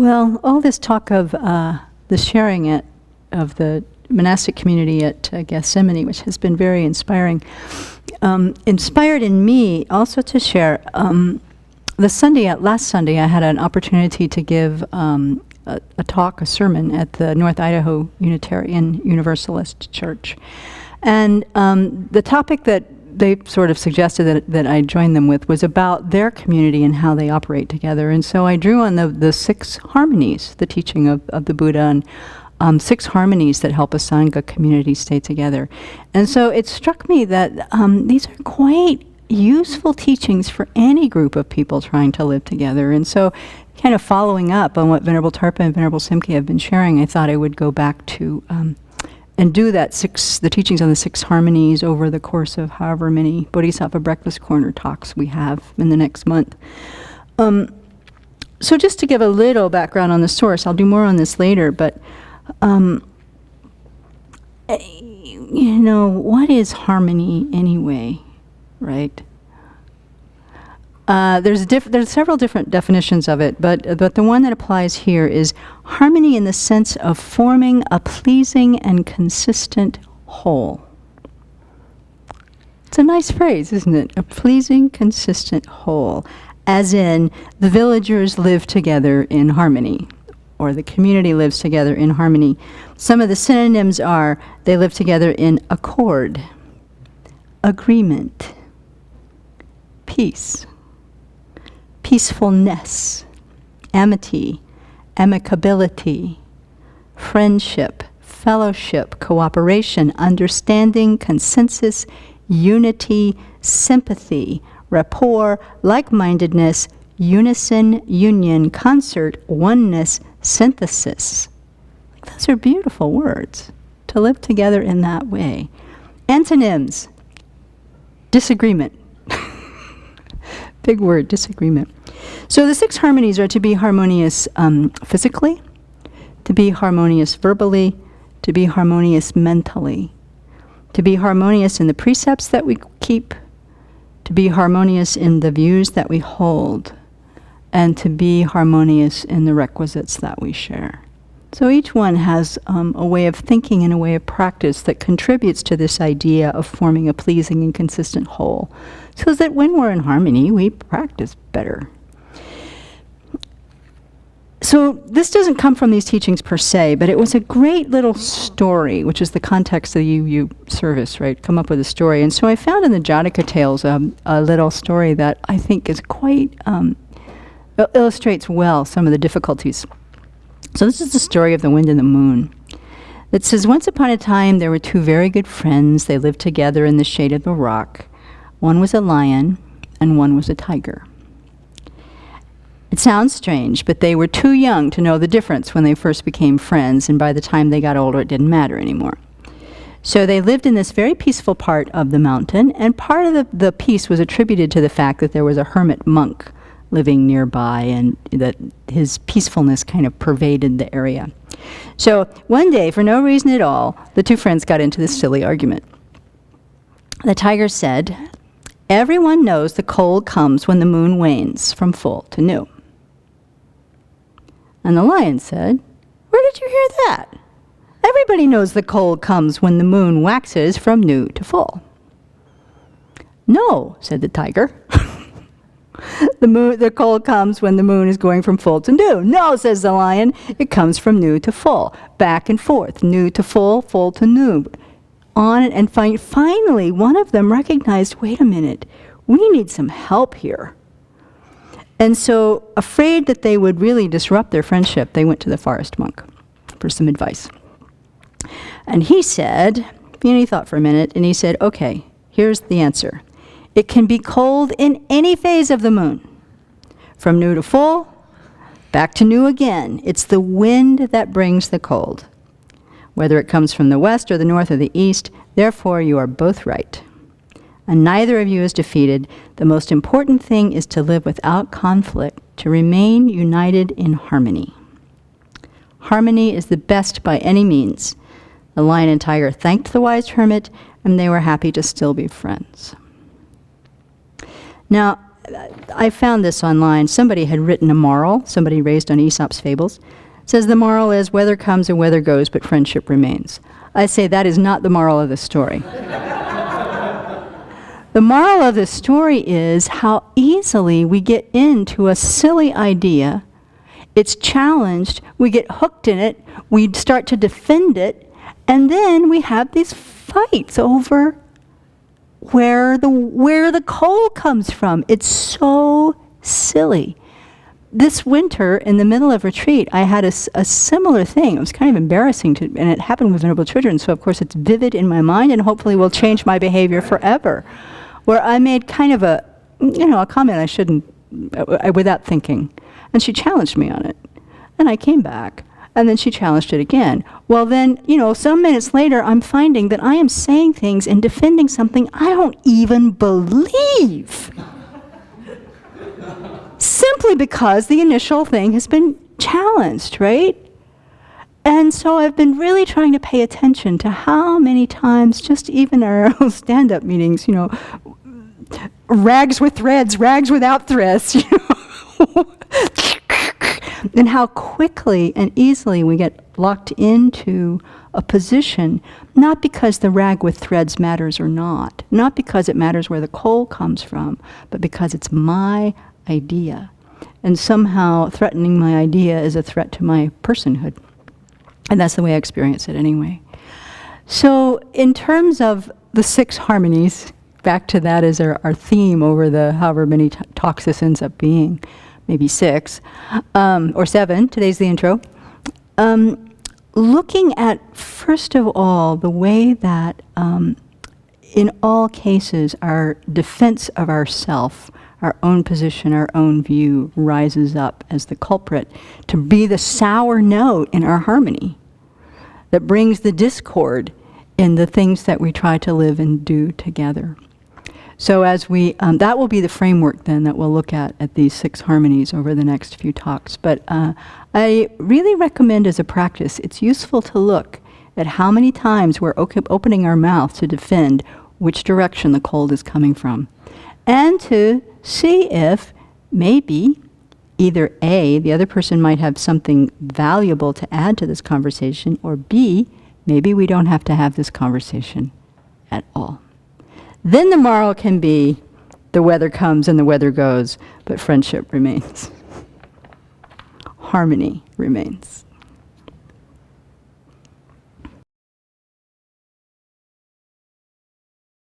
Well, all this talk of the sharing of the monastic community at Gethsemane, which has been very inspiring, inspired in me also to share. Last Sunday, I had an opportunity to give a sermon at the North Idaho Unitarian Universalist Church. And the topic that they sort of suggested that I join them with was about their community and how they operate together. And so I drew on the 6 harmonies, the teaching of the Buddha, and 6 harmonies that help a Sangha community stay together. And so it struck me that these are quite useful teachings for any group of people trying to live together. And so kind of following up on what Venerable Tarpa and Venerable Simke have been sharing, I thought I would go back to and do the teachings on the 6 harmonies over the course of however many Bodhisattva Breakfast Corner talks we have in the next month. So just to give a little background on the source, I'll do more on this later, but what is harmony anyway, right? There's several different definitions of it, but the one that applies here is harmony in the sense of forming a pleasing and consistent whole. It's a nice phrase, isn't it? A pleasing, consistent whole, as in the villagers live together in harmony, or the community lives together in harmony. Some of the synonyms are they live together in accord, agreement, peace, peacefulness, amity, amicability, friendship, fellowship, cooperation, understanding, consensus, unity, sympathy, rapport, like-mindedness, unison, union, concert, oneness, synthesis. Those are beautiful words, to live together in that way. Antonyms: disagreement. Big word, disagreement. So the 6 harmonies are to be harmonious physically, to be harmonious verbally, to be harmonious mentally, to be harmonious in the precepts that we keep, to be harmonious in the views that we hold, and to be harmonious in the requisites that we share. So each one has a way of thinking and a way of practice that contributes to this idea of forming a pleasing and consistent whole, so that when we're in harmony, we practice better. So this doesn't come from these teachings per se, but it was a great little story, which is the context of the UU service, right? Come up with a story. And so I found in the Jataka Tales a little story that I think is quite, illustrates well some of the difficulties. So this is the story of the wind and the moon. It says, once upon a time there were 2 very good friends. They lived together in the shade of the rock. One was a lion and one was a tiger. It sounds strange, but they were too young to know the difference when they first became friends, and by the time they got older, it didn't matter anymore. So they lived in this very peaceful part of the mountain, and part of the peace was attributed to the fact that there was a hermit monk living nearby, and that his peacefulness kind of pervaded the area. So one day, for no reason at all, the 2 friends got into this silly argument. The tiger said, "Everyone knows the cold comes when the moon wanes from full to new." And the lion said, "Where did you hear that? Everybody knows the cold comes when the moon waxes from new to full." "No," said the tiger. The cold comes when the moon is going from full to new." "No," says the lion. "It comes from new to full, back and forth, new to full, full to new." On and finally, one of them recognized, wait a minute, we need some help here. And so, afraid that they would really disrupt their friendship, they went to the forest monk for some advice. And he said, he thought for a minute, and he said, "Okay, here's the answer. It can be cold in any phase of the moon. From new to full, back to new again. It's the wind that brings the cold. Whether it comes from the west or the north or the east, therefore you are both right. And neither of you is defeated. The most important thing is to live without conflict, to remain united in harmony. Harmony is the best by any means." The lion and tiger thanked the wise hermit, and they were happy to still be friends. Now, I found this online. Somebody had written a moral, somebody raised on Aesop's fables. It says the moral is, weather comes and weather goes, but friendship remains. I say that is not the moral of the story. The moral of the story is how easily we get into a silly idea. It's challenged, we get hooked in it, we start to defend it, and then we have these fights over where the coal comes from. It's so silly. This winter, in the middle of retreat, I had a similar thing. It was kind of embarrassing, and it happened with Venerable Children, so of course it's vivid in my mind and hopefully will change my behavior forever, where I made kind of a comment I shouldn't, without thinking. And she challenged me on it. And I came back, and then she challenged it again. Well then, some minutes later, I'm finding that I am saying things and defending something I don't even believe. Simply because the initial thing has been challenged, right? And so I've been really trying to pay attention to how many times, just even our stand-up meetings, rags with threads, rags without threads, and how quickly and easily we get locked into a position, not because the rag with threads matters or not because it matters where the coal comes from, but because it's my idea. And somehow threatening my idea is a threat to my personhood. And that's the way I experience it anyway. So in terms of the 6 harmonies, back to that as our theme over the however many talks this ends up being, maybe 6, or 7, today's the intro. Looking at, first of all, the way that in all cases our defense of ourself, our own position, our own view rises up as the culprit to be the sour note in our harmony that brings the discord in the things that we try to live and do together. So as we, that will be the framework then that we'll look at these 6 harmonies over the next few talks. But I really recommend as a practice, it's useful to look at how many times we're opening our mouth to defend which direction the cold is coming from. And to see if maybe either A, the other person might have something valuable to add to this conversation, or B, maybe we don't have to have this conversation at all. Then the moral can be, the weather comes and the weather goes, but friendship remains. Harmony remains.